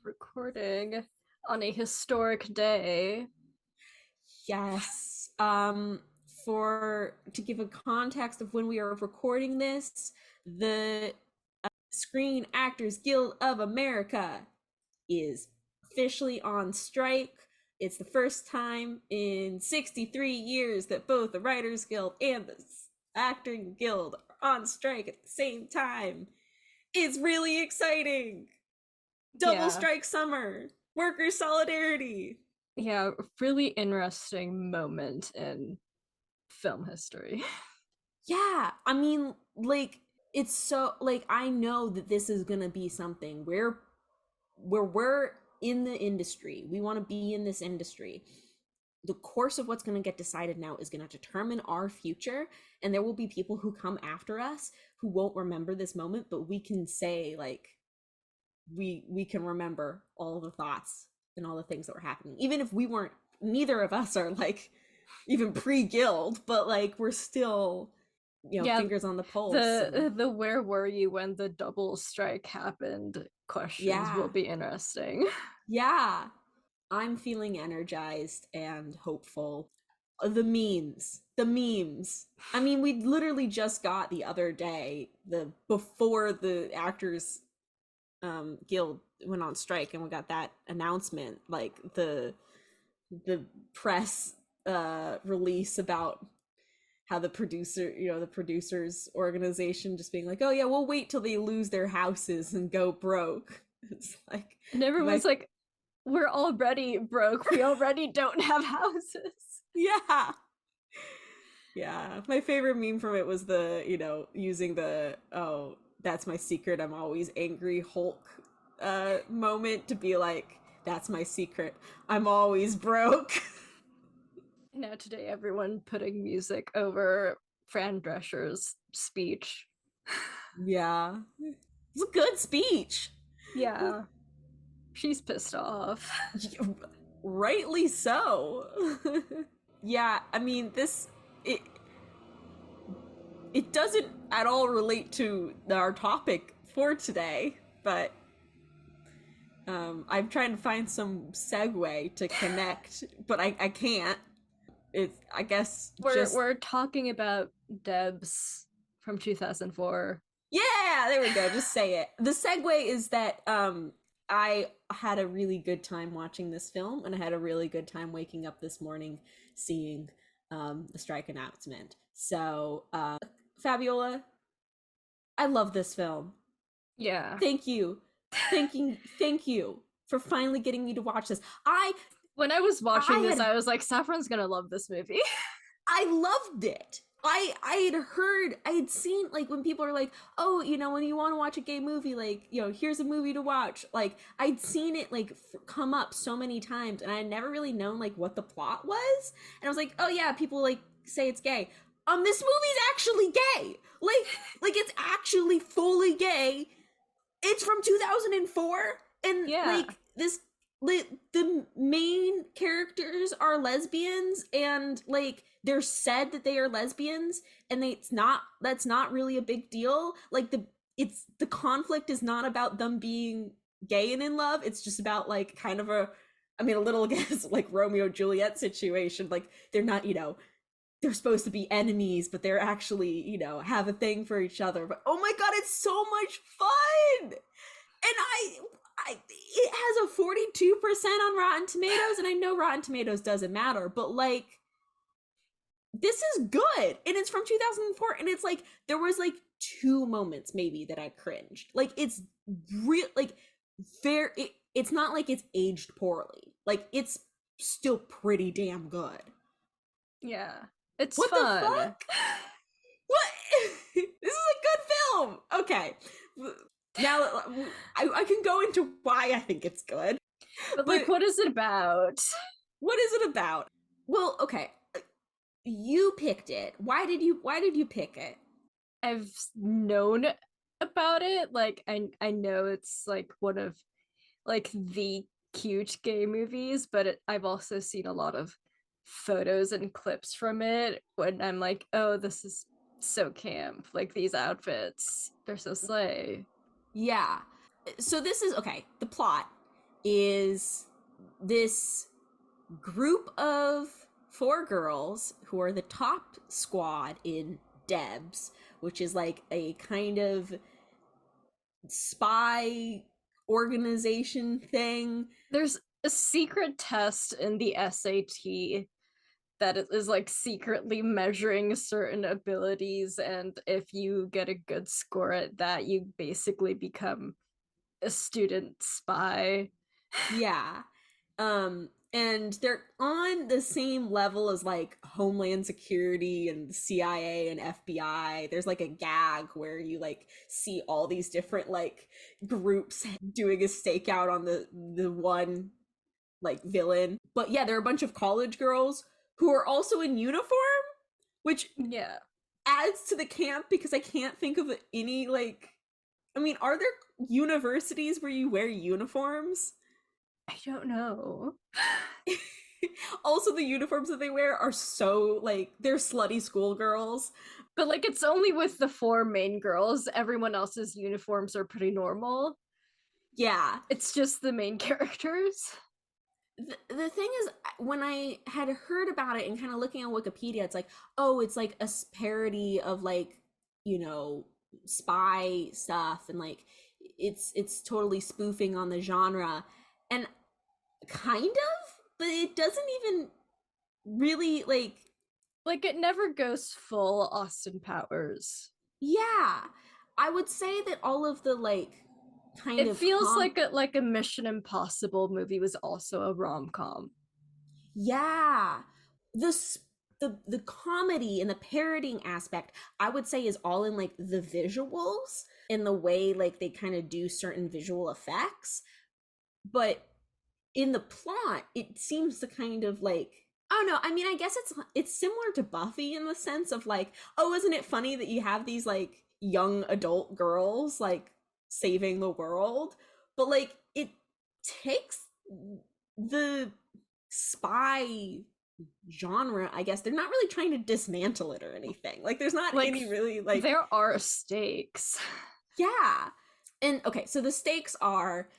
Recording on a historic day. Yes. To give a context of when we are recording this, the Screen Actors Guild of America is officially on strike. It's the first time in 63 years that both the Writers Guild and the Acting Guild are on strike at the same time. It's really exciting. Double strike summer. Worker solidarity. Yeah, really interesting moment in film history. Yeah, I mean, like, it's so, like, I know that this is gonna be something where we're in the industry. We want to be in this industry. The course of what's going to get decided now is going to determine our future, and there will be people who come after us who won't remember this moment, but we can say, like, we can remember all the thoughts and all the things that were happening, even if we weren't, neither of us are like even pre-guild, but like we're still, you know, fingers on the pulse. The where were you when the double strike happened questions will be interesting. Yeah, I'm feeling energized and hopeful. The memes. I mean, we literally just got the other day, before the Actors Guild went on strike, and we got that announcement, like the press release about how the producers organization just being like, oh yeah, we'll wait till they lose their houses and go broke. It's like, and everyone's like, we're already broke. We already don't have houses. Yeah. My favorite meme from it was the, using the, oh, that's my secret, I'm always angry Hulk moment to be like, that's my secret, I'm always broke. Now today, everyone putting music over Fran Drescher's speech. Yeah. It's a good speech. Yeah. She's pissed off. Rightly so. Yeah, I mean, it doesn't at all relate to our topic for today, but I'm trying to find some segue to connect, but I can't. I guess we're talking about D.E.B.S from 2004. Yeah, there we go. Just say it. The segue is that I had a really good time watching this film, and I had a really good time waking up this morning seeing the strike announcement. So, Fabiola, I love this film. Yeah. Thank you for finally getting me to watch this. When I was watching this, I was like, Saffron's gonna love this movie. I loved it. I had seen, like, when people are like, oh, when you want to watch a gay movie, like, here's a movie to watch. Like, I'd seen it, like, come up so many times, and I had never really known, like, what the plot was. And I was like, oh, yeah, people, like, say it's gay. This movie's actually gay. Like, it's actually fully gay. It's from 2004, and, like, the main characters are lesbians, and, like, they're said that they are lesbians, and that's not really a big deal. Like, the conflict is not about them being gay and in love. It's just about, like, kind of a little, I guess, like, Romeo Juliet situation. Like, they're not, they're supposed to be enemies, but they're actually, have a thing for each other. But oh my god, it's so much fun! And it has a 42% on Rotten Tomatoes, and I know Rotten Tomatoes doesn't matter, but, like, this is good, and it's from 2004, and it's like, there was like 2 moments maybe that I cringed. Like, it's real, like, it's not like it's aged poorly. Like, it's still pretty damn good. Yeah. It's What fun. the fuck? What? This is a good film. Okay. Now I can go into why I think it's good. But like, what is it about? What is it about? Well, okay. You picked it. Why did you pick it? I've known about it. Like, I know it's like one of like the cute gay movies, but I've also seen a lot of photos and clips from it when I'm like, oh, this is so camp. Like, these outfits, they're so slay. Yeah. So this is okay. The plot is this group of 4 girls who are the top squad in D.E.B.S, which is like a kind of spy organization thing. There's a secret test in the SAT that is like secretly measuring certain abilities, and if you get a good score at that, you basically become a student spy. Yeah. And they're on the same level as like Homeland Security and CIA and FBI. There's like a gag where you like see all these different like groups doing a stakeout on the one like villain. But yeah, there are a bunch of college girls who are also in uniform, which Yeah, adds to the camp because I can't think of any like, I mean, are there universities where you wear uniforms? I don't know. Also, the uniforms that they wear are so like, they're slutty schoolgirls. But like, it's only with the 4 main girls. Everyone else's uniforms are pretty normal. Yeah. It's just the main characters. The thing is, when I had heard about it and kind of looking on Wikipedia, it's like, oh, it's like a parody of like, you know, spy stuff, and like it's totally spoofing on the genre, and kind of, but it doesn't even really Like, it never goes full Austin Powers. yeah. I would say that all of the like kind It of feels like a Mission Impossible movie was also a rom-com. yeah, this the comedy and the parodying aspect, I would say, is all in like the visuals and the way like they kind of do certain visual effects, but in the plot it seems to kind of like, I don't know. I mean, I guess it's similar to Buffy in the sense of like, oh, isn't it funny that you have these like young adult girls like saving the world, but like it takes the spy genre, I guess. They're not really trying to dismantle it or anything. Like, there's not Like, any really like, there are stakes. yeah. And okay, so the stakes are,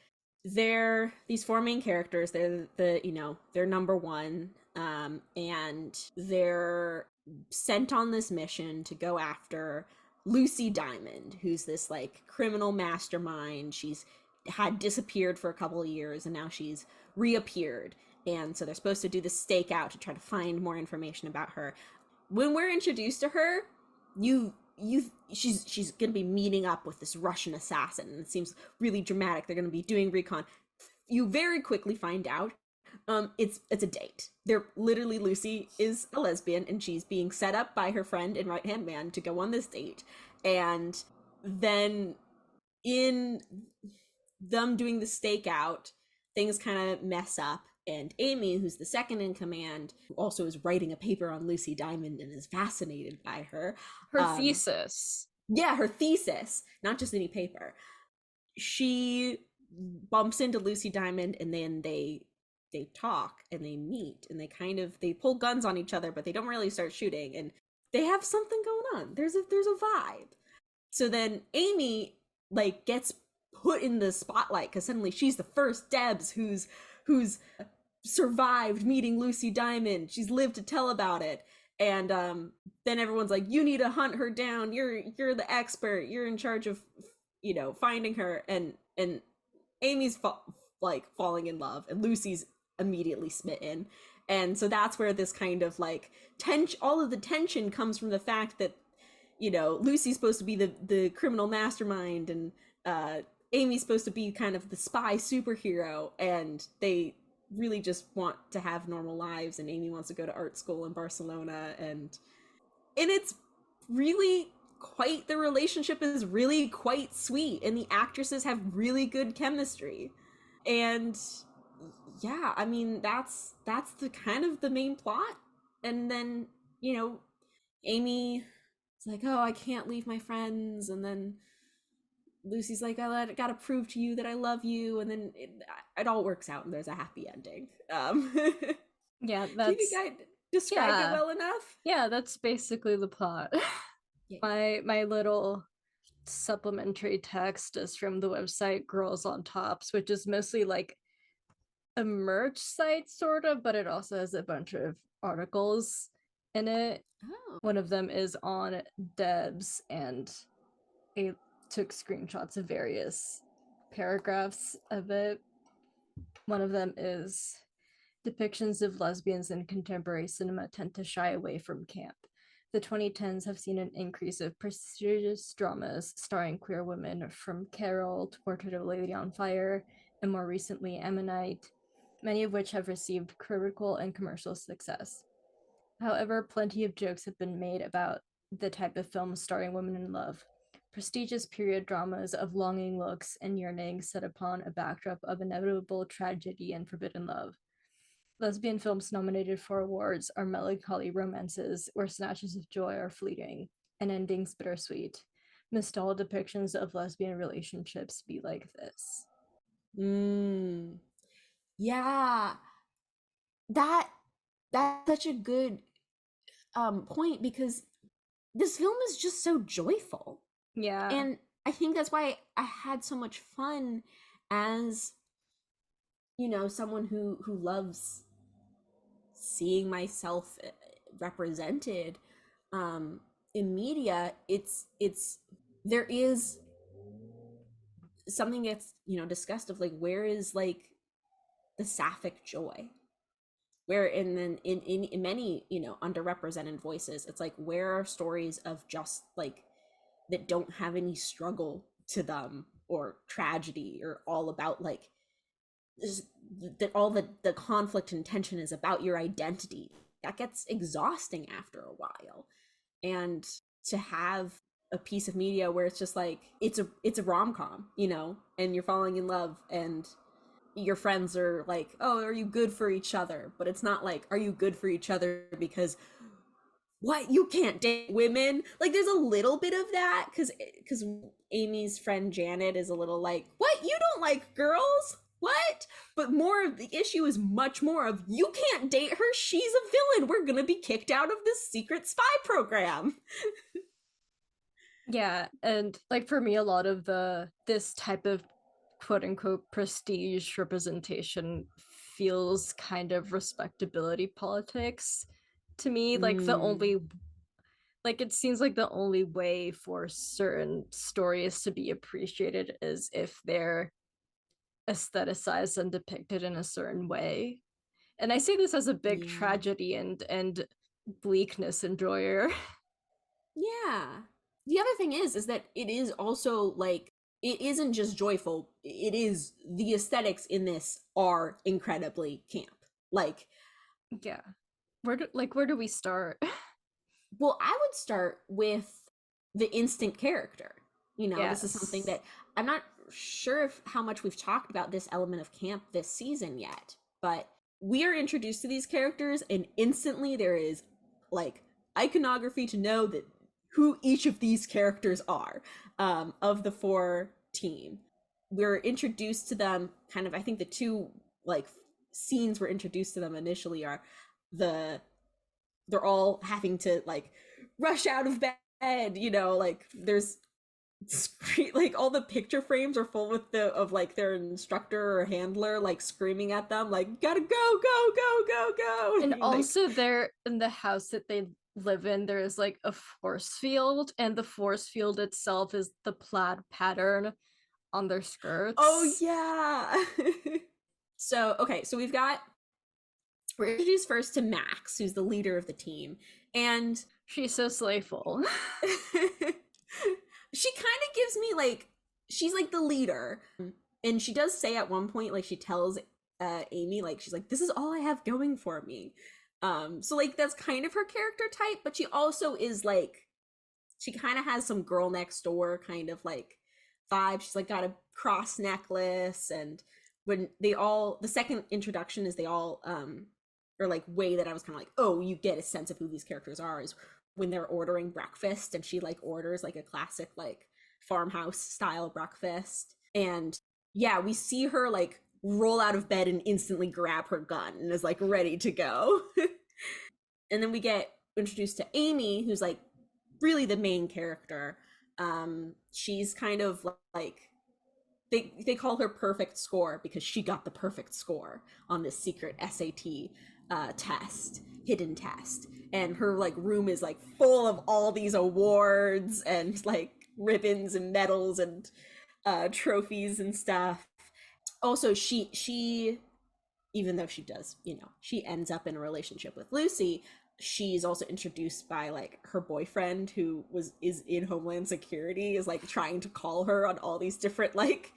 they're these 4 main characters. They're the, you know, they're number 1, and they're sent on this mission to go after Lucy Diamond, who's this like criminal mastermind. She's had disappeared for a couple of years and now she's reappeared, and so they're supposed to do this stakeout to try to find more information about her. When we're introduced to her, she's gonna be meeting up with this Russian assassin, and it seems really dramatic. They're gonna be doing recon. You very quickly find out it's a date. They're literally, Lucy is a lesbian and she's being set up by her friend and right hand man to go on this date, and then in them doing the stakeout, things kind of mess up, and Amy, who's the second in command, who also is writing a paper on Lucy Diamond and is fascinated by her. Her thesis. Yeah, her thesis, not just any paper. She bumps into Lucy Diamond, and then they talk and they meet, and they pull guns on each other, but they don't really start shooting, and they have something going on. There's a vibe. So then Amy like gets put in the spotlight because suddenly she's the first D.E.B.S who's survived meeting Lucy Diamond. She's lived to tell about it. And then everyone's like, you need to hunt her down. You're the expert. You're in charge of, you know, finding her. And Amy's like falling in love, and Lucy's immediately smitten. And so that's where this kind of like all of the tension comes from, the fact that, you know, Lucy's supposed to be the criminal mastermind, and Amy's supposed to be kind of the spy superhero, and they really just want to have normal lives, and Amy wants to go to art school in Barcelona, and it's really quite, the relationship is really quite sweet, and the actresses have really good chemistry. And yeah, I mean, that's the kind of the main plot. And then, you know, Amy is like, oh, I can't leave my friends, and then Lucy's like, gotta prove to you that I love you, and then it all works out, and there's a happy ending. Yeah, Do you think I described it yeah. well enough? Yeah, that's basically the plot. Yeah. My little supplementary text is from the website Girls on Tops, which is mostly like a merch site sort of, but it also has a bunch of articles in it. Oh. One of them is on D.E.B.S, and I took screenshots of various paragraphs of it. One of them is depictions of lesbians in contemporary cinema tend to shy away from camp. The 2010s have seen an increase of prestigious dramas starring queer women, from Carol to Portrait of a Lady on Fire, and more recently Ammonite, many of which have received critical and commercial success. However, plenty of jokes have been made about the type of films starring women in love. Prestigious period dramas of longing looks and yearning set upon a backdrop of inevitable tragedy and forbidden love. Lesbian films nominated for awards are melancholy romances where snatches of joy are fleeting and endings bittersweet. Missed all depictions of lesbian relationships be like this. Mm. Yeah, that that's such a good point, because this film is just so joyful. Yeah. And I think that's why I had so much fun as, someone who loves seeing myself represented in media. It's there is something that's, discussed of like, where is like the sapphic joy, where in many, underrepresented voices, it's like, where are stories of just like, that don't have any struggle to them or tragedy, or all about like that all the conflict and tension is about your identity. That gets exhausting after a while. And to have a piece of media where it's just like, it's a rom-com, and you're falling in love, and your friends are like, oh, are you good for each other? But it's not like, are you good for each other because, what, you can't date women? Like, there's a little bit of that, because Amy's friend Janet is a little like, what, you don't like girls, what? But more of the issue is much more of, you can't date her, she's a villain, we're gonna be kicked out of this secret spy program. Yeah, and like for me, a lot of the this type of quote unquote prestige representation feels kind of respectability politics to me. Like the Mm, only like it seems like the only way for certain stories to be appreciated is if they're aestheticized and depicted in a certain way. And I say this as a big yeah. tragedy and bleakness enjoyer. Yeah. The other thing is that it is also like, it isn't just joyful. It is, the aesthetics in this are incredibly camp. Like, Yeah. Where do we start? well, I would start with the instant character. This is something Yes. that I'm not sure if how much we've talked about this element of camp this season yet, but we are introduced to these characters, and instantly there is like iconography to know that who each of these characters are, of the four team. We're introduced to them kind of, I think the two like scenes we're introduced to them initially are the they're all having to like rush out of bed, like there's like all the picture frames are full with the of like their instructor or handler like screaming at them like, gotta go, go, go, go, go. And Like, also there in the house that they live in, there is like a force field, and the force field itself is the plaid pattern on their oh skirts. yeah. So okay, so we're introduced first to Max, who's the leader of the team, and She's so slayful. she kind of gives me like she's like the leader. And she does say at one point, like she tells Amy, like she's like, this is all I have going for me. So like that's kind of her character type, but she also is like, she kind of has some girl next door kind of like vibe. She's like got a cross necklace, and when they all, the second introduction is they all or like way that I was kind of like, oh, you get a sense of who these characters are is when they're ordering breakfast, and she like orders like a classic like farmhouse style breakfast. And yeah, we see her like roll out of bed and instantly grab her gun and is like ready to go. And then we get introduced to Amy, who's like really the main character. She's kind of like, they call her perfect score because she got the perfect score on this secret SAT test, hidden test. And her like room is like full of all these awards and like ribbons and medals and trophies and stuff. Also, she even though she does, you know, she ends up in a relationship with Lucy, she's also introduced by like her boyfriend who is in Homeland Security, is like trying to call her on all these different like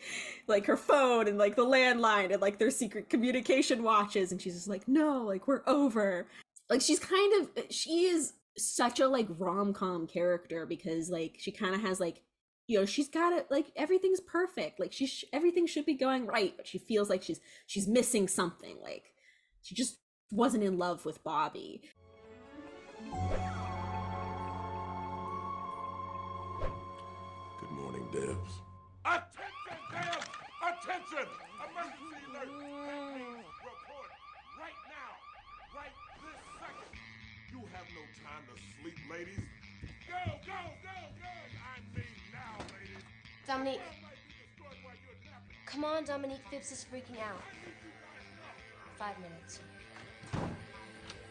her phone and like the landline and like their secret communication watches, and she's just like, no, like we're over. Like she is such a like rom-com character because like she kind of has like, you know, she's got it like everything's perfect, like everything should be going right, but she feels like she's missing something, like she just wasn't in love with Bobby. Good morning, D.E.B.S. Attention, D.E.B.S! Attention! Emergency alert! Report right now! Right this second! You have no time to sleep, ladies. Go, go, go, go! I mean now, ladies. Dominique. Come on, Dominique. Phipps is freaking out. 5 minutes.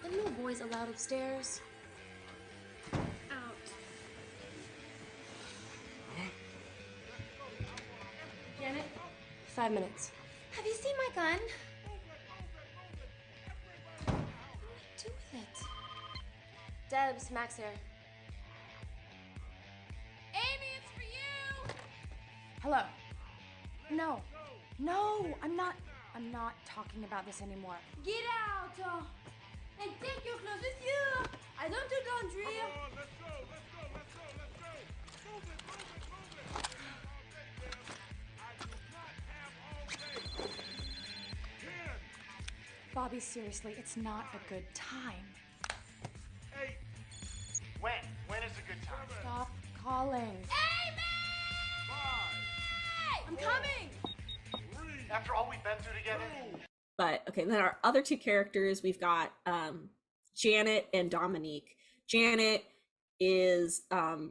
Are no boys allowed upstairs? Out. Janet? 5 minutes. Have you seen my gun? What do you do with it? D.E.B.S, Max here. Amy, it's for you! Hello. No. No, I'm not talking about this anymore. Get out! And take your clothes with you! I don't do laundry! Come on, let's go, let's go, let's go, let's go! Move it, move it, move it! I do not have all day. 10, Bobby, seriously, it's not a good time. 8, When? When is a good time? Stop calling. Amy! 5, I'm coming! 3, After all we've been through together? But okay, then our other two characters, we've got Janet and Dominique. Janet is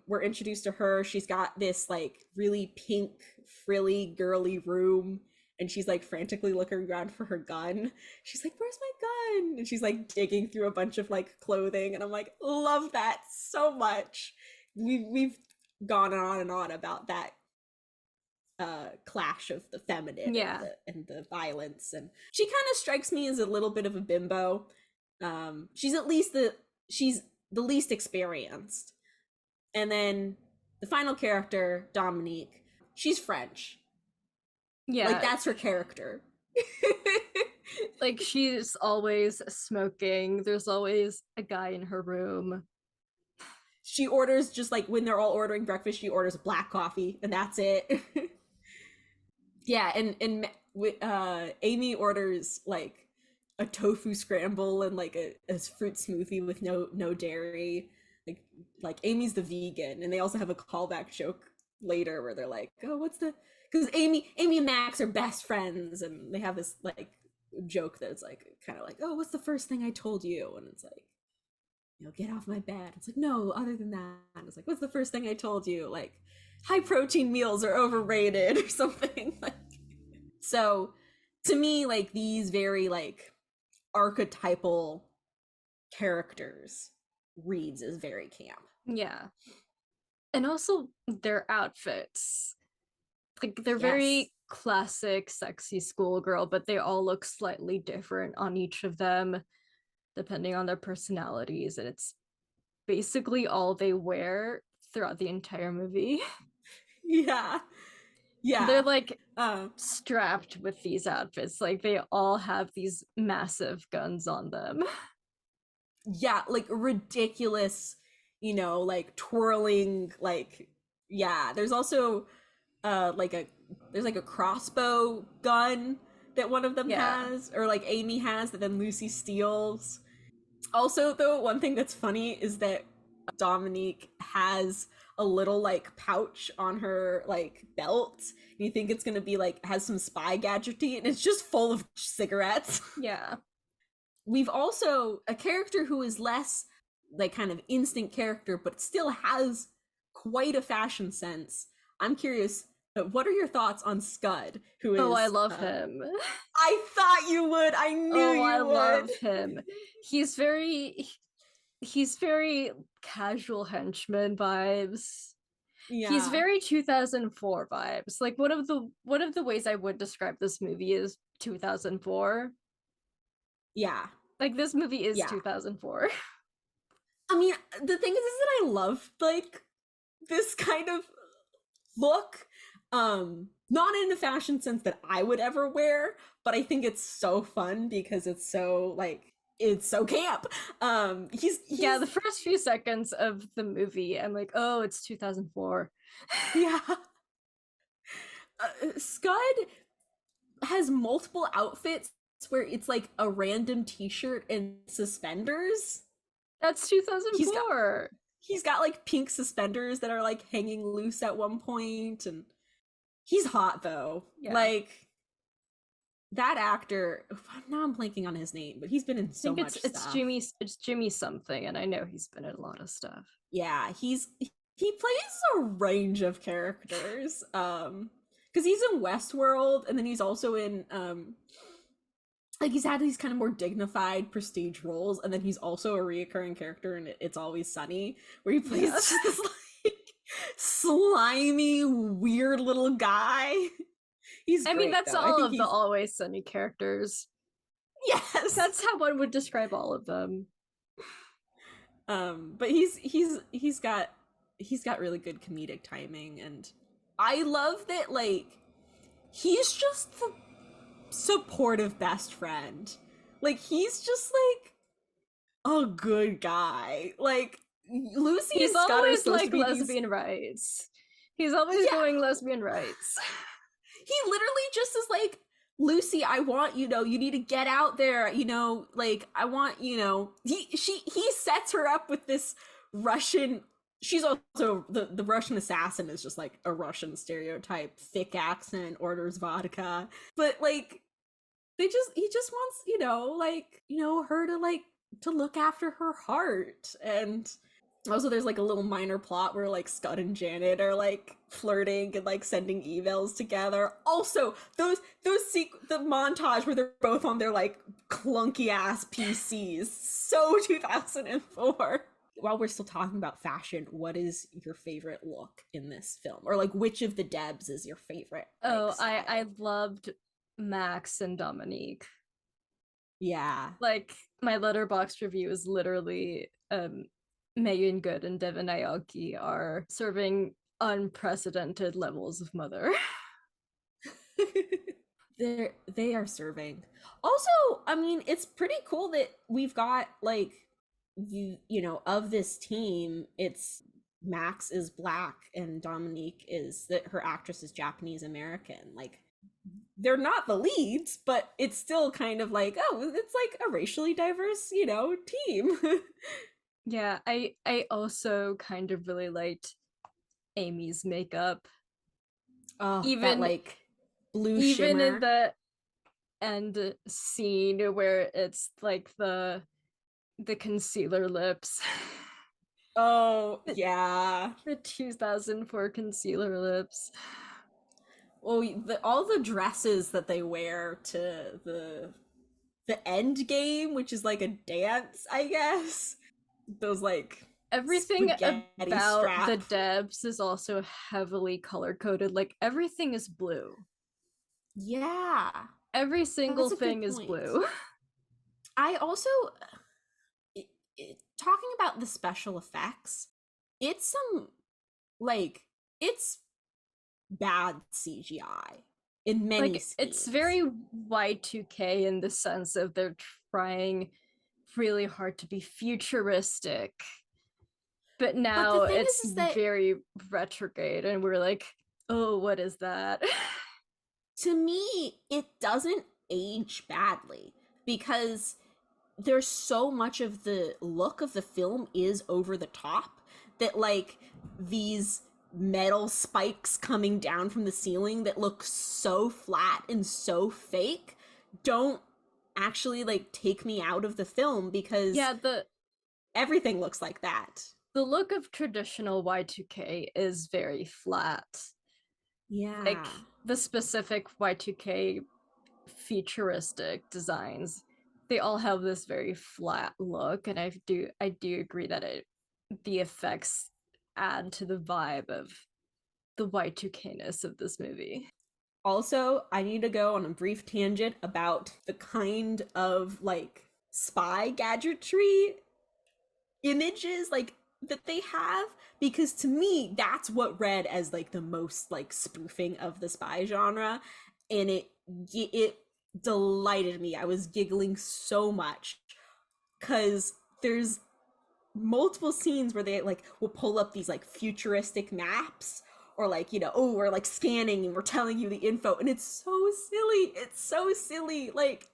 we're introduced to her. She's got this like really pink, frilly, girly room, and she's like frantically looking around for her gun. She's like, where's my gun? And she's like digging through a bunch of like clothing, and I'm like, love that so much. We've gone on and on about that clash of the feminine, Yeah, and the violence, and she kind of strikes me as a little bit of a bimbo. She's the least experienced. And then the final character, Dominique, she's French. yeah. Like that's her character. Like she's always smoking. There's always a guy in her room. She orders, just like when they're all ordering breakfast, she orders black coffee, and that's it. Yeah, and Amy orders like a tofu scramble and like a fruit smoothie with no dairy. Like Amy's the vegan, and they also have a callback joke later where they're like, oh, what's the, because Amy and Max are best friends, and they have this like joke that's like kind of like, oh, what's the first thing I told you? And it's like, you know, get off my bed. It's like, no, other than that. And it's like, what's the first thing I told you? Like, high protein meals are overrated or something. Like, so to me, like these very like archetypal characters reads as very camp. Yeah. And also their outfits. Like they're Yes. very classic sexy schoolgirl, but they all look slightly different on each of them depending on their personalities, and it's basically all they wear throughout the entire movie. Yeah. Yeah. They're like Uh, strapped with these outfits. Like they all have these massive guns on them. yeah, like ridiculous, like twirling, like, yeah. There's also like a crossbow gun that one of them Yeah. has, or like Amy has, that then Lucy steals. Also, though, one thing that's funny is that Dominique has a little like pouch on her like belt. And you think it's gonna be like has some spy gadgetry, and it's just full of cigarettes. Yeah. We've also a character who is less like kind of instant character, but still has quite a fashion sense. I'm curious, what are your thoughts on Scud, who is Oh, I love him. I thought you would. I knew Oh, I you love would. him. He's very casual henchman vibes. He's Yeah. very 2004 vibes. Like one of the ways I would describe this movie is 2004. Yeah. Like this movie is Yeah. 2004. I mean, the thing is that I love like this kind of look. Not in a fashion sense that I would ever wear, but I think it's so fun because it's so like it's so camp. He's Yeah, the first few seconds of the movie, I'm like, oh, it's 2004. yeah. Scud has multiple outfits where it's like a random t-shirt and suspenders. That's He's got 2004. he's got like pink suspenders that are like hanging loose at one point, and he's hot though. Yeah. Like that actor, now I'm blanking on his name, but he's been in I so think much it's stuff. Jimmy something, and I know he's been in a lot of stuff. Yeah, he plays a range of characters. Because he's in Westworld, and then he's also in like he's had these kind of more dignified prestige roles, and then he's also a reoccurring character in It's Always Sunny, where he plays just this like slimy, weird little guy. He's I mean, great, that's though. I all think of the he's Always Sunny characters. yes. That's how one would describe all of them. But he's got really good comedic timing, and I love that like he's just the supportive best friend. Like he's just like a good guy. Like Lucy He's and Scott are always supposed to like be lesbian rights. He's always Yeah. going lesbian rights. He literally just is like, Lucy, I want, you need to get out there, like I want, he sets her up with this Russian. She's also the Russian assassin is just like a Russian stereotype, thick accent, orders vodka. But like he just wants, her to like to look after her heart. And also there's like a little minor plot where like Scott and Janet are like flirting and like sending emails together. Also the montage where they're both on their like clunky ass PCs, so 2004. While we're still talking about fashion, what is your favorite look in this film, or like which of the Debs is your favorite? Oh, I loved Max and Dominique. Yeah. Like my Letterboxd review is literally Megan Good and Devin Aoki are serving unprecedented levels of mother. They are serving. Also, I mean, it's pretty cool that we've got like of this team, it's Max is black and Dominique is that her actress is Japanese American. Like they're not the leads, but it's still kind of like, oh, it's like a racially diverse, team. Yeah, I also kind of really liked Amy's makeup. Oh, Even that like blue even shimmer. in the end scene where it's like the concealer lips. Oh, yeah. The 2004 concealer lips. Well, all the dresses that they wear to the end game, which is like a dance, I guess. Those like Everything about strap. the D.E.B.S is also heavily color coded. Like everything is blue. Yeah. Every single That's a good thing is point. blue. I also talking about the special effects, it's some like it's bad CGI in many like scenes. it's very Y2K in the sense of they're trying really hard to be futuristic, but now the thing it's is that very retrograde and we're like, oh, what is that? to me it doesn't age badly because there's so much of the look of the film is over the top that like these metal spikes coming down from the ceiling that look so flat and so fake don't actually like take me out of the film because Yeah, everything looks like that. the look of traditional Y2K is very flat. Yeah. Like the specific Y2K futuristic designs, they all have this very flat look, and I do agree that the effects add to the vibe of the Y2K-ness of this movie. Also, I need to go on a brief tangent about the kind of like spy gadgetry images like that they have because to me that's what read as like the most like spoofing of the spy genre, and it delighted me. I was giggling so much because there's multiple scenes where they like will pull up these like futuristic maps or like, you know, oh, we're like scanning and we're telling you the info, and it's so silly. Like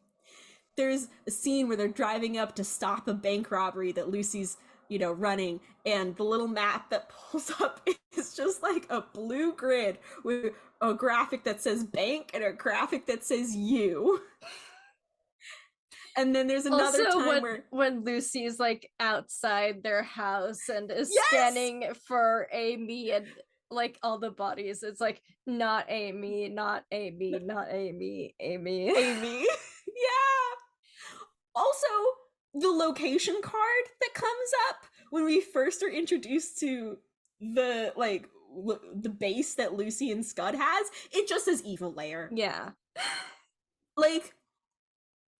there's a scene where they're driving up to stop a bank robbery that Lucy's, you know, running, and the little map that pulls up is just like a blue grid with a graphic that says bank and a graphic that says you. And then there's another also, time where when Lucy's like outside their house and is yes! scanning for Amy and like all the bodies, it's like not Amy, not Amy, not Amy, Amy. Yeah. Also, the location card that comes up when we first are introduced to the like the base that Lucy and Scud has, it just says Evil Lair. Yeah. Like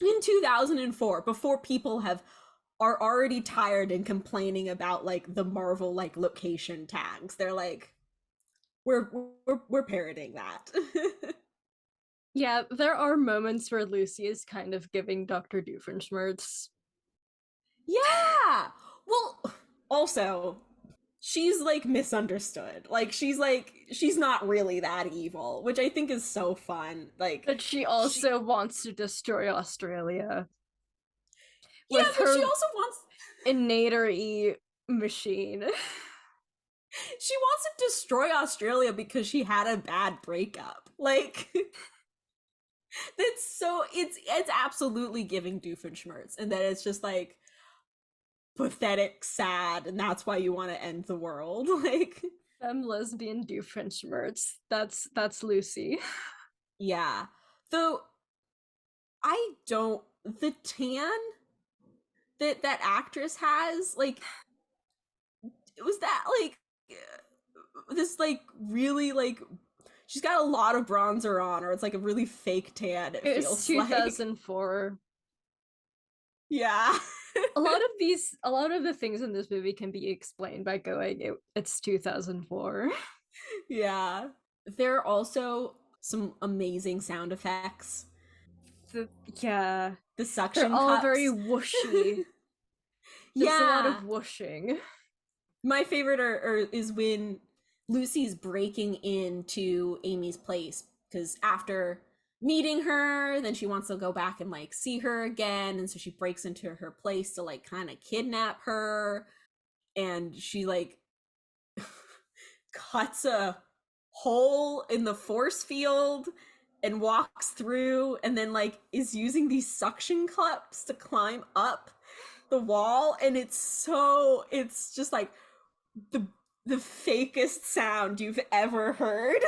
in 2004, before people are already tired and complaining about like the Marvel like location tags, they're like, we're parroting that. Yeah, there are moments where Lucy is kind of giving Dr. Doofenshmirtz. Yeah. Well, also, she's like misunderstood. Like she's not really that evil, which I think is so fun. Like But she also wants to destroy Australia. Yeah, With but her she also wants innator-y machine. she wants to destroy Australia because she had a bad breakup. Like that's so it's absolutely giving Doofenshmirtz, and that it's just like pathetic, sad, and that's why you want to end the world. Like Femme lesbian Doofenshmirtz. That's Lucy. Yeah. Though I don't the tan that actress has, like was that like this like really like she's got a lot of bronzer on, or it's like a really fake tan. It was feels like 2004. Yeah. a lot of the things in this movie can be explained by going it's 2004. Yeah. There are also some amazing sound effects. Yeah. The suction They're all cups. very whooshy. There's a lot of whooshing. My favorite is when Lucy's breaking into Amy's place, because after meeting her, then she wants to go back and like see her again, and so she breaks into her place to like kind of kidnap her, and she like cuts a hole in the force field and walks through, and then like is using these suction cups to climb up the wall, and it's just like the fakest sound you've ever heard.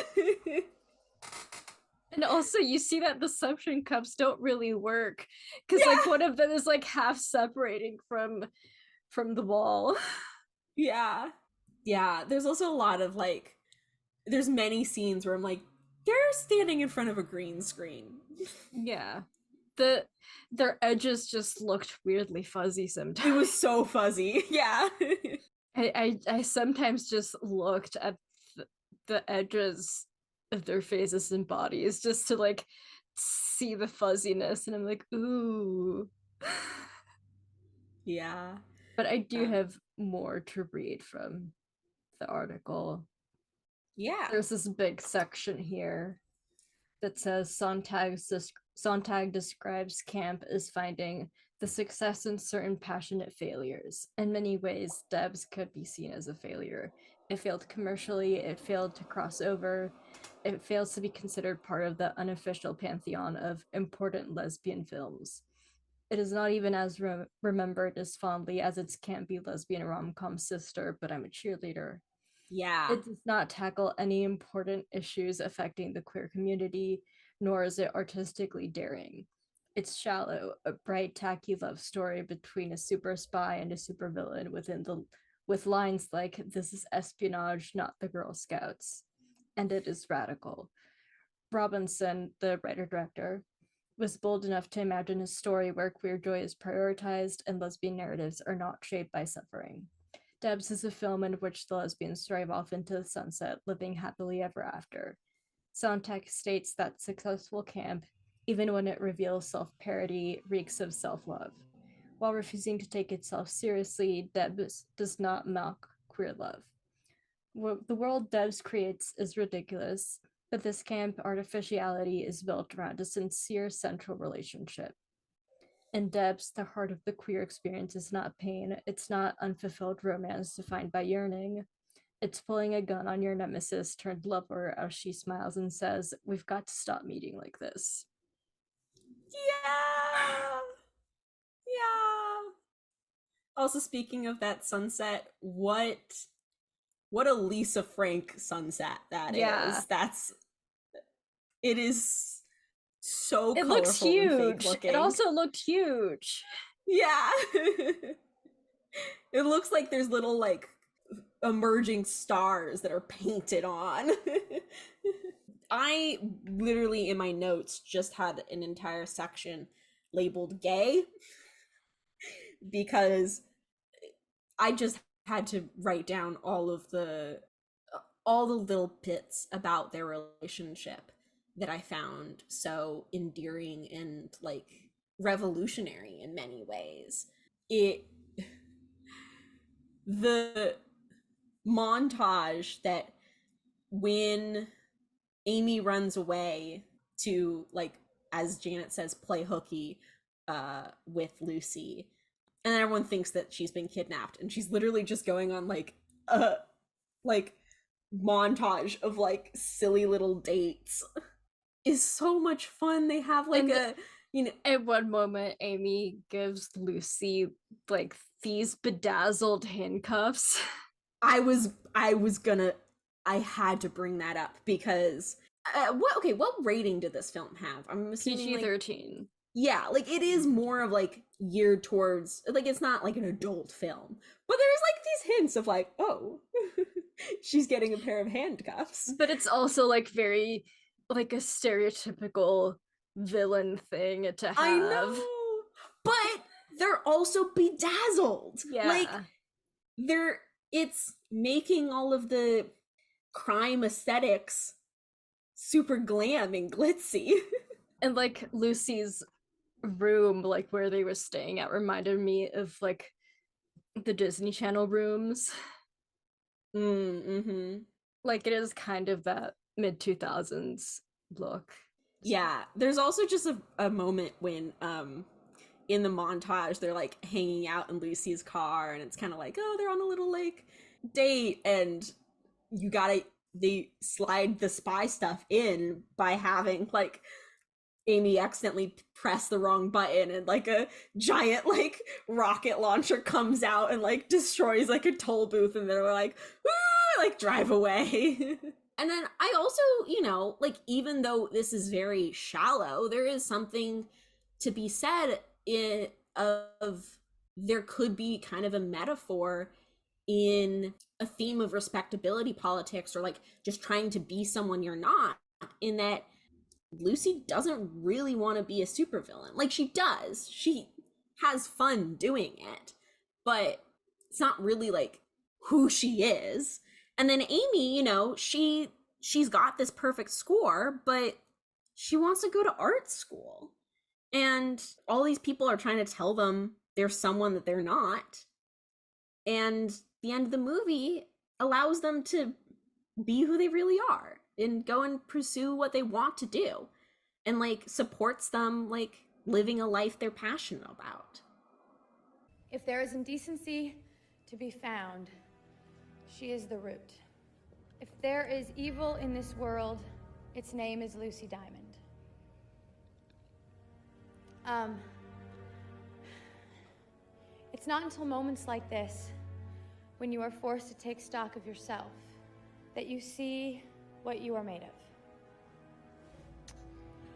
And also you see that the suction cups don't really work because like one of them is like half separating from the wall. Yeah. There's also a lot of like there's many scenes where I'm like, they're standing in front of a green screen. Yeah. Their edges just looked weirdly fuzzy sometimes. It was so fuzzy. Yeah. I sometimes just looked at the edges of their faces and bodies just to like see the fuzziness, and I'm like, ooh. Yeah. But I do have more to read from the article. Yeah. There's this big section here that says Sontag describes camp as finding the success in certain passionate failures. In many ways, D.E.B.S could be seen as a failure. It failed commercially, it failed to cross over, it fails to be considered part of the unofficial pantheon of important lesbian films. It is not even as remembered as fondly as its campy lesbian rom-com sister, But I'm a Cheerleader. Yeah. It does not tackle any important issues affecting the queer community, nor is it artistically daring. It's shallow, a bright, tacky love story between a super spy and a supervillain with lines like, "This is espionage, not the Girl Scouts." And it is radical. Robinson, the writer-director, was bold enough to imagine a story where queer joy is prioritized and lesbian narratives are not shaped by suffering. D.E.B.S is a film in which the lesbians drive off into the sunset, living happily ever after. Sontag states that successful camp, even when it reveals self-parody, reeks of self-love. While refusing to take itself seriously, D.E.B.S does not mock queer love. The world D.E.B.S creates is ridiculous, but this camp artificiality is built around a sincere central relationship. In D.E.B.S, the heart of the queer experience is not pain, it's not unfulfilled romance defined by yearning. It's pulling a gun on your nemesis turned lover as she smiles and says, "We've got to stop meeting like this." Yeah. Yeah. Also, speaking of that sunset, what a Lisa Frank sunset that Yeah. is. It is so It looks colorful and fake huge. looking. It also looked huge. Yeah. It looks like there's little like emerging stars that are painted on. I literally in my notes just had an entire section labeled gay because I just had to write down all the little bits about their relationship that I found so endearing and like revolutionary in many ways. The montage that when Amy runs away to, like, as Janet says, play hooky with Lucy, and then everyone thinks that she's been kidnapped, and she's literally just going on like a montage of like silly little dates is so much fun. They have like at one moment Amy gives Lucy like these bedazzled handcuffs. I had to bring that up because what rating did this film have? I'm assuming PG-13. Like, yeah, like it is more of like geared towards, like, it's not like an adult film, but there's like these hints of like, oh, she's getting a pair of handcuffs. But it's also like very like a stereotypical villain thing to have. I know, but they're also bedazzled. Yeah, like it's making all of the crime aesthetics super glam and glitzy. And like Lucy's room, like where they were staying at, reminded me of like the Disney Channel rooms. Mm-hmm. Like it is kind of that mid-2000s look. Yeah, there's also just a moment when in the montage they're like hanging out in Lucy's car, and it's kind of like, oh, they're on a little like date, and they slide the spy stuff in by having like Amy accidentally press the wrong button, and like a giant like rocket launcher comes out and like destroys like a toll booth, and they're like, "Woo!" like drive away. And then I also, like, even though this is very shallow, there is something to be said of there could be kind of a metaphor in a theme of respectability politics, or like just trying to be someone you're not, in that Lucy doesn't really want to be a supervillain. Like, she does. She has fun doing it, but it's not really like who she is. And then Amy, she she's got this perfect score, but she wants to go to art school. And all these people are trying to tell them they're someone that they're not. And the end of the movie allows them to be who they really are and go and pursue what they want to do, and like supports them like living a life they're passionate about. If there is indecency to be found, she is the root. If there is evil in this world, its name is Lucy Diamond. It's not until moments like this, when you are forced to take stock of yourself, that you see what you are made of.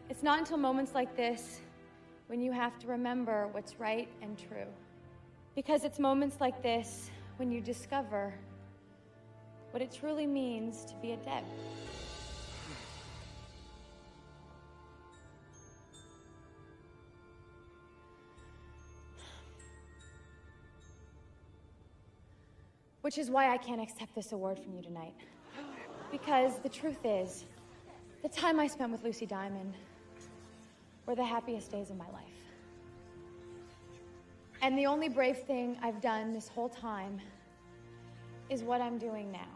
It's not until moments like this when you have to remember what's right and true. Because it's moments like this when you discover what it truly means to be a D.E.B. Which is why I can't accept this award from you tonight. Because the truth is, the time I spent with Lucy Diamond were the happiest days of my life. And the only brave thing I've done this whole time is what I'm doing now.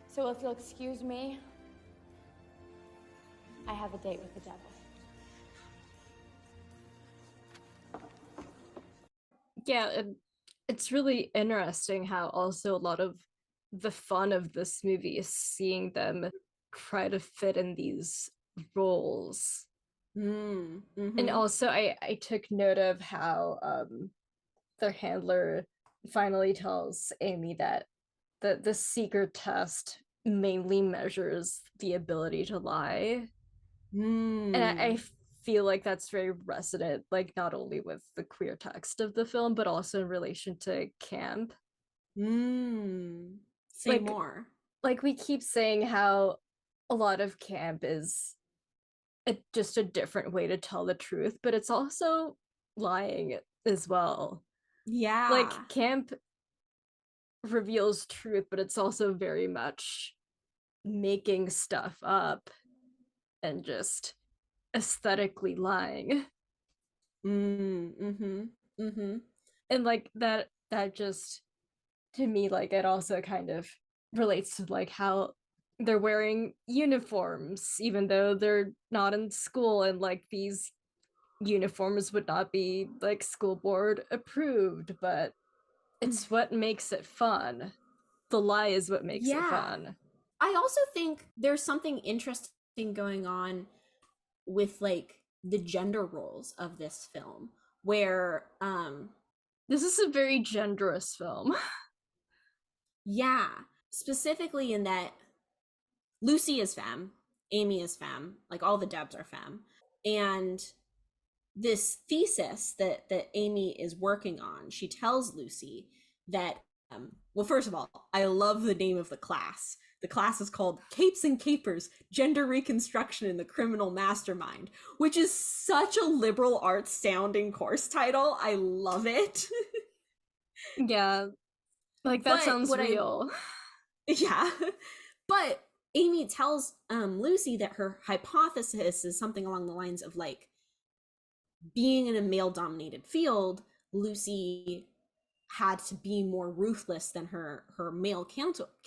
So if you'll excuse me, I have a date with the devil. Yeah, it's really interesting how also a lot of the fun of this movie is seeing them try to fit in these roles. Mm-hmm. And also I took note of how their handler finally tells Amy that the secret test mainly measures the ability to lie. And I feel like that's very resonant, like not only with the queer text of the film, but also in relation to camp. Say like, more. Like we keep saying how a lot of camp is just a different way to tell the truth, but it's also lying as well. Yeah. Like camp reveals truth, but it's also very much making stuff up and just aesthetically lying. Mm-hmm. And like that just, to me, like it also kind of relates to like how they're wearing uniforms even though they're not in school, and like these uniforms would not be like school board approved, but it's what makes it fun. The lie is what makes it fun. I also think there's something interesting going on with like the gender roles of this film, where this is a very genderous film. Yeah, specifically in that Lucy is femme, Amy is femme, like all the D.E.B.S are femme, and this thesis that Amy is working on, she tells Lucy that well, first of all, I love the name of the class. The class is called Capes and Capers, Gender Reconstruction in the Criminal Mastermind, which is such a liberal arts sounding course title. I love it. Yeah, like that sounds real. Yeah. But Amy tells Lucy that her hypothesis is something along the lines of like, being in a male dominated field, Lucy had to be more ruthless than her male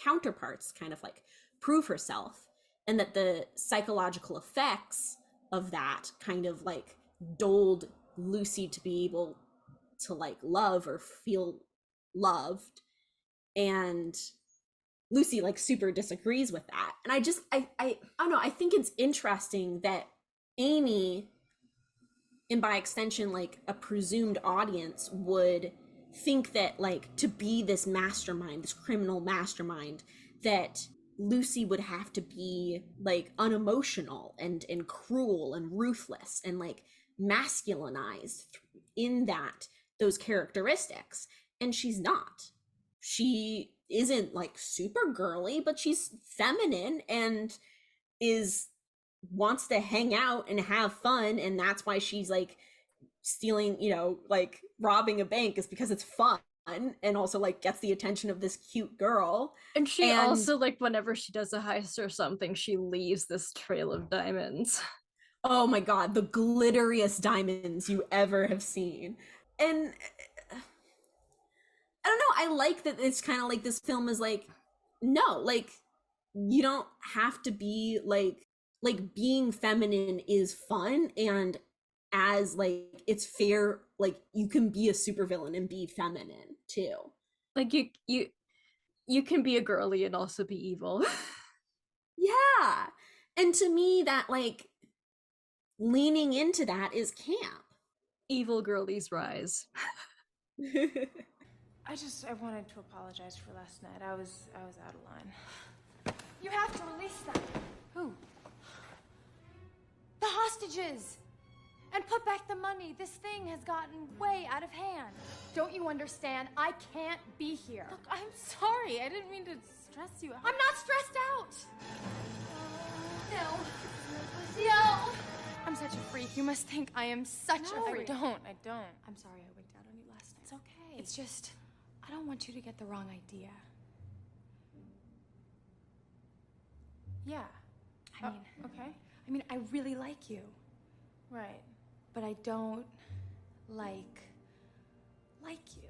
counterparts, kind of like prove herself, and that the psychological effects of that kind of like doled Lucy to be able to like love or feel loved. And Lucy like super disagrees with that. And I don't know, I think it's interesting that Amy, and by extension like a presumed audience, would think that like to be this mastermind, this criminal mastermind, that Lucy would have to be like unemotional and cruel and ruthless and like masculinized in that those characteristics. And she's not. She isn't like super girly, but she's feminine and wants to hang out and have fun, and that's why she's like stealing, you know, like robbing a bank is because it's fun. and also like gets the attention of this cute girl. And she also, like, whenever she does a heist or something, she leaves this trail of diamonds. Oh my god, the glitteriest diamonds you ever have seen. And I don't know, I like that it's kind of like this film is like, no, like, you don't have to be like being feminine is fun, and as like it's fair, like you can be a supervillain and be feminine too. Like, you can be a girly and also be evil. Yeah. And to me, that like leaning into that is camp. Evil girlies rise. I wanted to apologize for last night. I was out of line. You have to release them. Who? The hostages! And put back the money. This thing has gotten way out of hand. Don't you understand? I can't be here. Look, I'm sorry. I didn't mean to stress you out. I'm not stressed out! No. No! I'm such a freak. You must think I am such a freak. I don't. I'm sorry I wigged out on you last night. It's okay. It's just, I don't want you to get the wrong idea. Yeah. Okay. I mean, I really like you. Right. But I don't like you.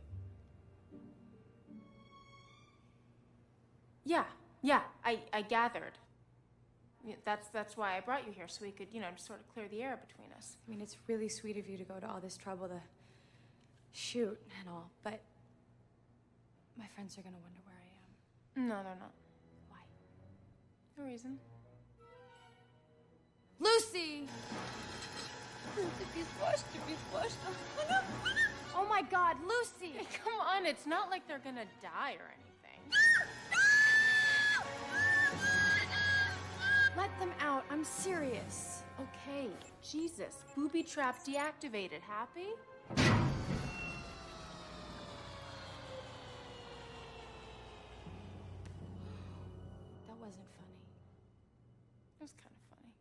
Yeah, I gathered. Yeah, that's why I brought you here, so we could, just sort of clear the air between us. I mean, it's really sweet of you to go to all this trouble to shoot and all, but my friends are gonna wonder where I am. No, they're not. Why? No reason. Lucy! Oh my God, Lucy! Hey, come on, it's not like they're gonna die or anything. Let them out, I'm serious. Okay, Jesus. Booby trap deactivated. Happy? That wasn't funny. It was kind of funny.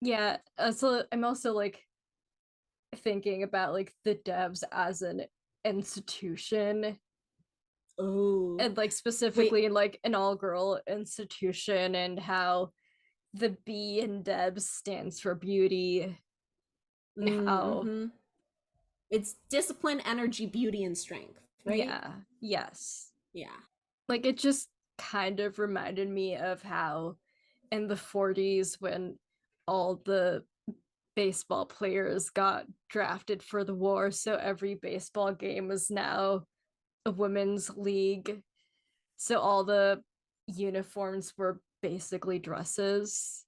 Yeah, so I'm also like thinking about like the D.E.B.S as an institution. Oh. And like specifically in like an all-girl institution, and how the B in D.E.B.S stands for beauty. And how it's discipline, energy, beauty, and strength, right? Yeah. Yes. Yeah. Like, it just kind of reminded me of how in the 40s, when all the baseball players got drafted for the war, so every baseball game was now a women's league, so all the uniforms were basically dresses.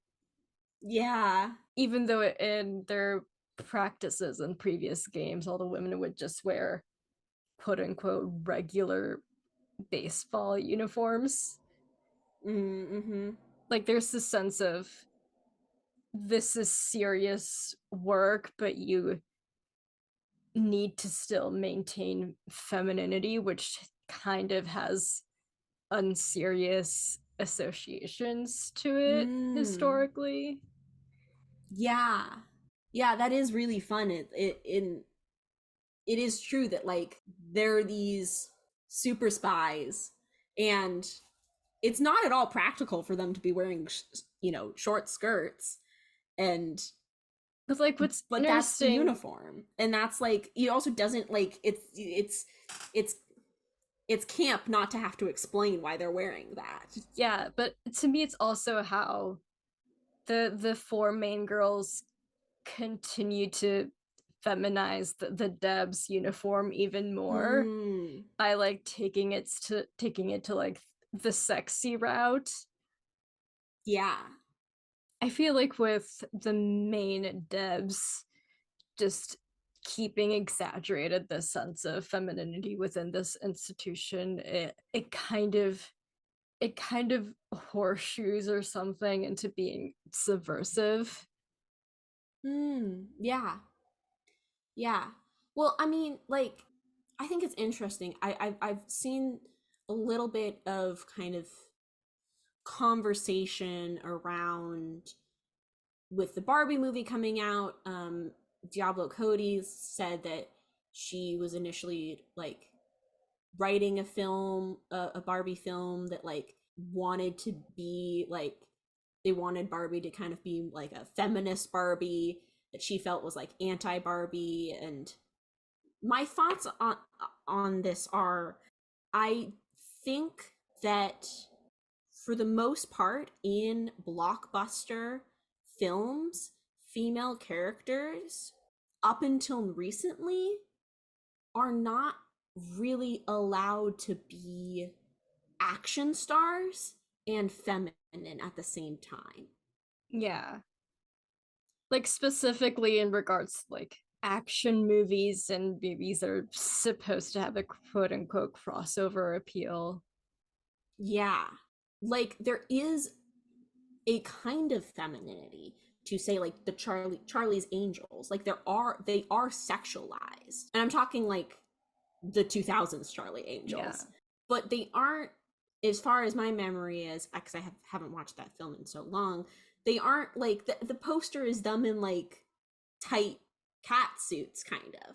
Yeah. Even though in their practices and previous games, all the women would just wear quote unquote regular baseball uniforms. Like, there's this sense of, this is serious work, but you need to still maintain femininity, which kind of has unserious associations to it historically. Yeah, that is really fun. It is true that like there are these super spies, and it's not at all practical for them to be wearing short skirts, and But like, but that's the uniform, and that's like, it also doesn't like, it's camp not to have to explain why they're wearing that. Yeah, but to me it's also how the four main girls continue to feminize the D.E.B.S uniform even more by like taking it to like the sexy route. Yeah. I feel like with the main D.E.B.S just keeping exaggerated this sense of femininity within this institution, it kind of horseshoes or something into being subversive. Yeah. Well, I mean, like, I think it's interesting. I've seen a little bit of kind of conversation around with the Barbie movie coming out. Diablo Cody said that she was initially like writing a film, a Barbie film that like wanted to be like, they wanted Barbie to kind of be like a feminist Barbie that she felt was like anti-Barbie. And my thoughts on this are, I think that for the most part in blockbuster films, female characters up until recently are not really allowed to be action stars and feminine at the same time. Yeah. Like specifically in regards to like action movies and movies that are supposed to have a quote unquote crossover appeal. Yeah. Like there is a kind of femininity to say like the Charlie's Angels. Like they are sexualized. And I'm talking like the 2000s Charlie Angels. Yeah. But they aren't, as far as my memory is, because I haven't watched that film in so long, they aren't like the poster is them in like tight cat suits kind of.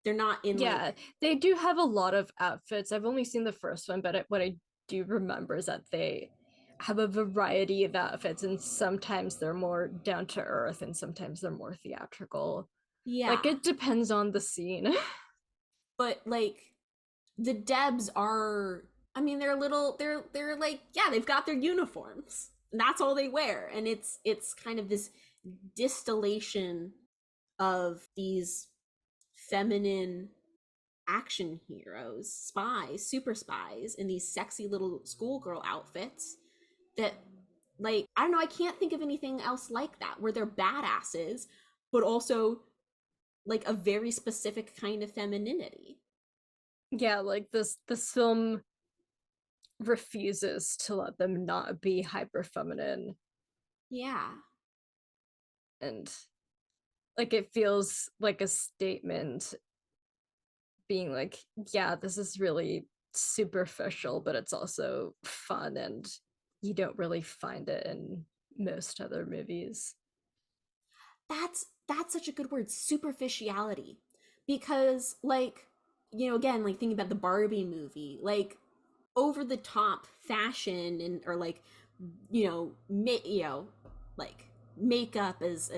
They're not in like, they do have a lot of outfits. I've only seen the first one, but what I do remember is that they have a variety of outfits, and sometimes they're more down to earth and sometimes they're more theatrical. yeah. Like it depends on the scene. But like the D.E.B.S are, I mean, they're like, yeah, they've got their uniforms. And that's all they wear. And it's kind of this distillation of these feminine action heroes, spies, super spies in these sexy little schoolgirl outfits that, like, I don't know, I can't think of anything else like that, where they're badasses, but also like a very specific kind of femininity. Yeah, like this film refuses to let them not be hyper feminine. Yeah. And like it feels like a statement being like, yeah, this is really superficial, but it's also fun, and you don't really find it in most other movies. That's such a good word, superficiality. Because like, you know, again, like thinking about the Barbie movie, like over the top fashion and or like, you know, like makeup as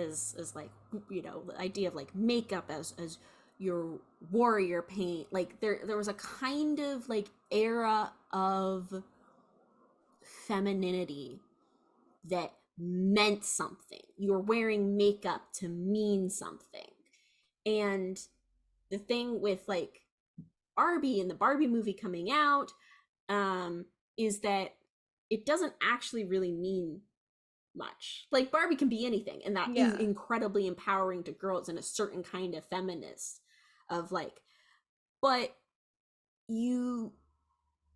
like, you know, the idea of like makeup as your warrior paint. Like there was a kind of like era of femininity that meant something. You were wearing makeup to mean something. And the thing with like Barbie and the Barbie movie coming out is that it doesn't actually really mean much. Like Barbie can be anything, and that is incredibly empowering to girls and a certain kind of feminist of like, but you,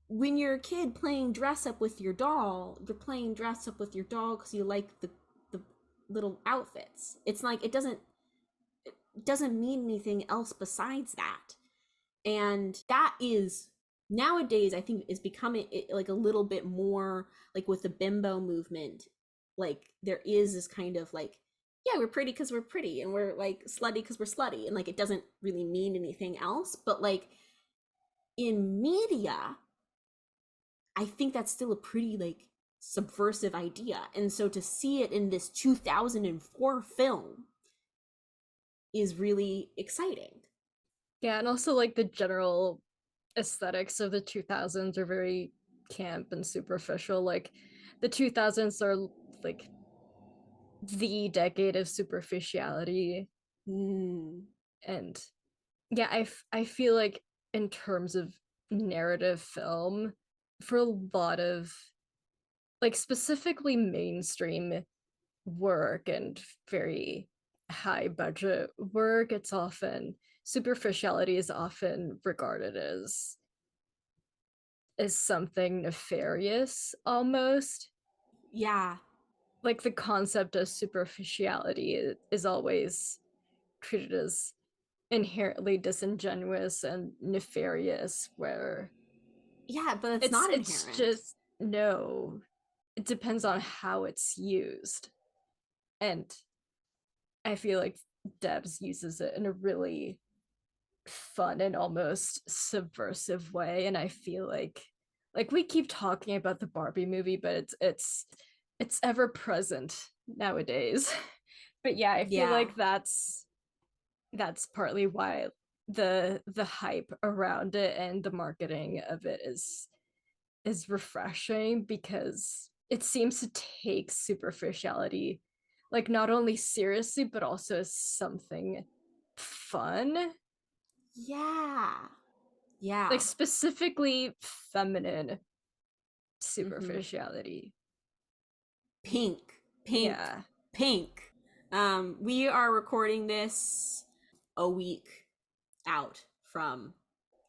when you're a kid playing dress up with your doll, you're playing dress up with your doll because you like the little outfits. It's like it doesn't mean anything else besides that. And that is nowadays, I think, is becoming like a little bit more like with the bimbo movement. Like there is this kind of like, yeah, we're pretty because we're pretty, and we're like slutty because we're slutty, and like it doesn't really mean anything else. But like in media, I think that's still a pretty like subversive idea. And so to see it in this 2004 film is really exciting. Yeah, and also like the general aesthetics of the 2000s are very camp and superficial. Like the 2000s are like the decade of superficiality. And yeah, I feel like in terms of narrative film, for a lot of like specifically mainstream work and very high budget work, it's often superficiality is often regarded as something nefarious almost. Yeah. Like the concept of superficiality is always treated as inherently disingenuous and nefarious, where yeah, but it's not inherent. It's just, no, it depends on how it's used. And I feel like D.E.B.S uses it in a really fun and almost subversive way. And I feel like we keep talking about the Barbie movie, but it's ever present nowadays. But yeah, I feel Yeah. like that's partly why the hype around it and the marketing of it is refreshing, because it seems to take superficiality like not only seriously but also as something fun, Yeah. Yeah. like specifically feminine Mhm. superficiality. Pink. Yeah. Pink. We are recording this a week out from,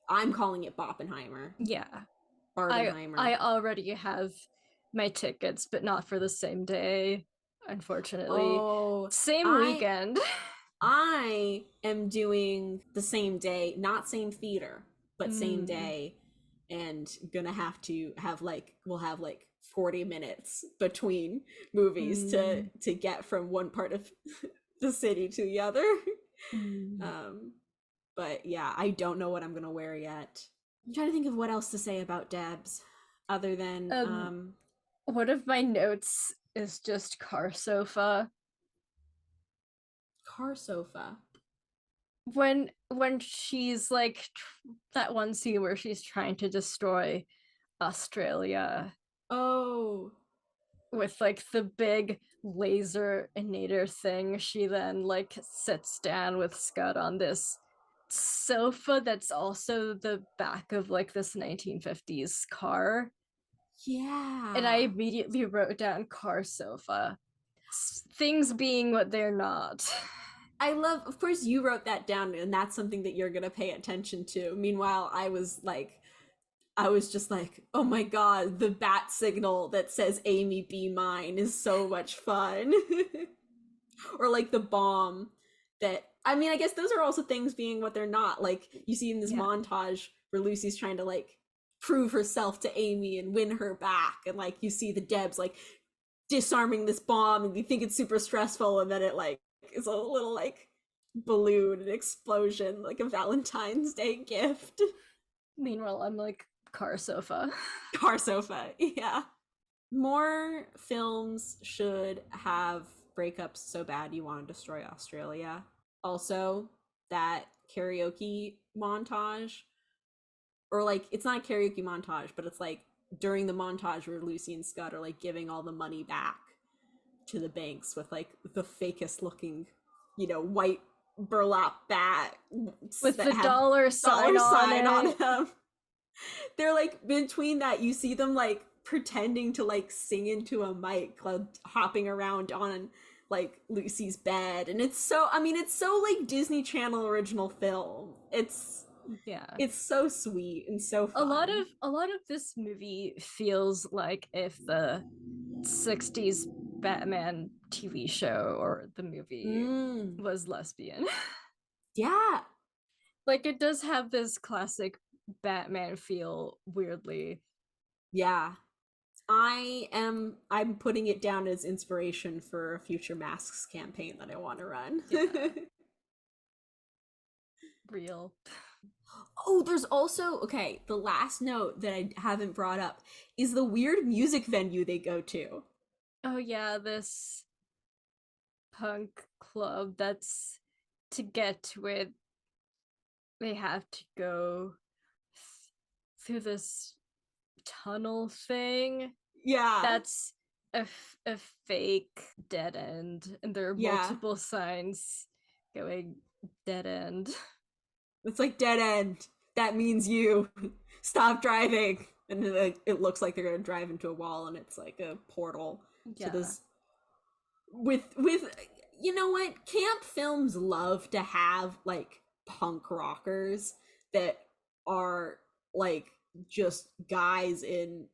I'm calling it Boppenheimer. Yeah. Barbenheimer. I already have my tickets, but not for the same day, unfortunately. Oh, Same weekend. I am doing the same day, not same theater, but same Mm. day, and gonna have to have like, we'll have like 40 minutes between movies to get from one part of the city to the other. But yeah, I don't know what I'm gonna wear yet. I'm trying to think of what else to say about D.E.B.S other than one of my notes is just car sofa. car sofa. When she's like that one scene where she's trying to destroy Australia Oh, with like the big laser nader thing, she then like sits down with Scott on this sofa that's also the back of like this 1950s car. yeah. And I immediately wrote down car sofa. Things being what they're not. I love, of course, you wrote that down, and that's something that you're gonna pay attention to. Meanwhile, I was just like, oh my god, the bat signal that says Amy be mine is so much fun. Or like the bomb that, I mean, I guess those are also things being what they're not. Like, you see in this montage where Lucy's trying to like prove herself to Amy and win her back, and like you see the D.E.B.S like disarming this bomb, and you think it's super stressful, and then it like is a little like balloon and explosion, like a Valentine's Day gift. Meanwhile, I'm like, car sofa. Car sofa, yeah. More films should have breakups so bad you want to destroy Australia. Also, that karaoke montage, or like, it's not a karaoke montage, but it's like during the montage where Lucy and Scott are like giving all the money back to the banks with like the fakest looking, white burlap bat with that the have dollar sign on them. They're like, between that, you see them like pretending to like sing into a mic, like, hopping around on like Lucy's bed, and it's so like Disney Channel original film. It's so sweet and so fun. A lot of this movie feels like if the 60s Batman TV show or the movie was lesbian. Yeah. Like, it does have this classic Batman feel, weirdly. Yeah. I'm putting it down as inspiration for a future Masks campaign that I want to run. Yeah. Real. Oh, there's also, okay, the last note that I haven't brought up is the weird music venue they go to. Oh yeah, this punk club that's, to get to it, they have to go through this tunnel thing. Yeah. That's a fake dead end, and there are multiple signs going dead end. It's like, dead end. That means you. Stop driving. And then it looks like they're gonna drive into a wall, and it's like a portal to this. With you know what? Camp films love to have like punk rockers that are like just guys in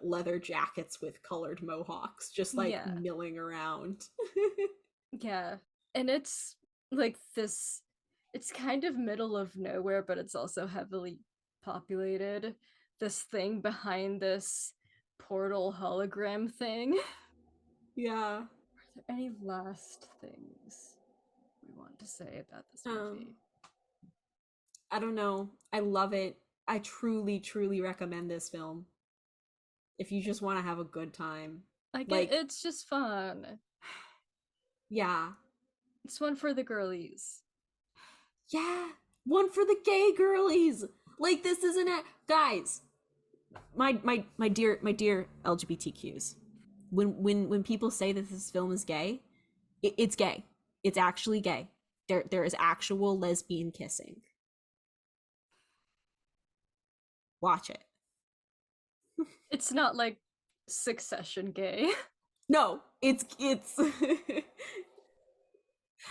leather jackets with colored mohawks, just like milling around. Yeah. And it's like this, it's kind of middle of nowhere, but it's also heavily populated. This thing behind this portal hologram thing. Yeah. Are there any last things we want to say about this movie? I don't know. I love it. I truly, truly recommend this film if you just want to have a good time. Like it's just fun. Yeah. It's one for the girlies. Yeah. One for the gay girlies. Like, this isn't it. Guys, my dear LGBTQs. When people say that this film is gay, it's gay. It's actually gay. There is actual lesbian kissing. Watch it. It's not like Succession gay. No, it's and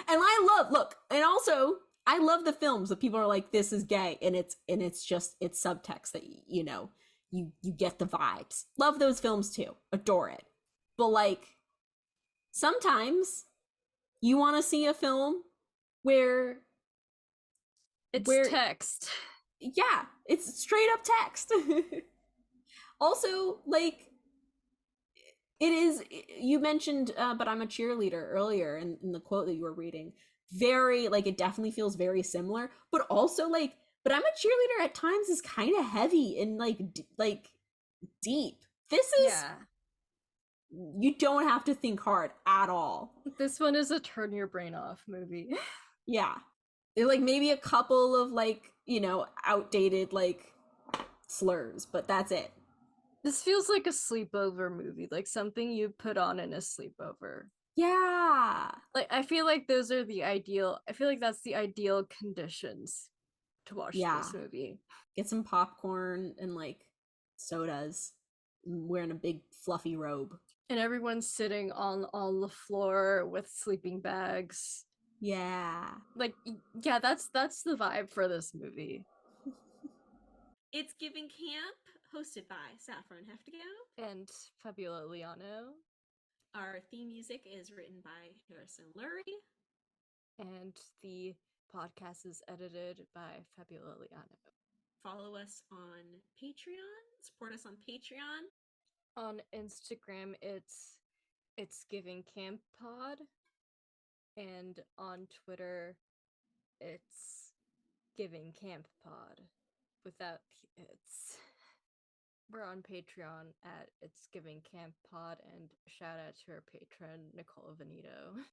I love I love the films that people are like, this is gay, and it's just it's subtext that you get the vibes. Love those films too. Adore it. But like, sometimes you want to see a film where it's text. Yeah, it's straight up text. Also, like, it is, you mentioned but I'm a cheerleader earlier in the quote that you were reading. Very, like, it definitely feels very similar, but also like, but I'm a cheerleader at times is kind of heavy and like deep. This is, you don't have to think hard at all. This one is a turn your brain off movie. Yeah. There's like maybe a couple of like, outdated like slurs, but that's it. This feels like a sleepover movie, like something you put on in a sleepover. Yeah. Like, I feel like that's the ideal conditions to watch this movie. Get some popcorn and like sodas, wearing a big fluffy robe. And everyone's sitting on the floor with sleeping bags. Yeah. Like, yeah, that's the vibe for this movie. It's Giving Camp, hosted by Saffron and Hefta-Gaub and Fabiola Liaño. Our theme music is written by Harrison Lurie. And the podcast is edited by Fabiola Liaño. Follow us on Patreon. Support us on Patreon. On Instagram, it's Giving Camp Pod. And on Twitter, it's Giving Camp Pod. Without it's. We're on Patreon at It's Giving Camp Pod, and shout out to our patron, Nicole Venito.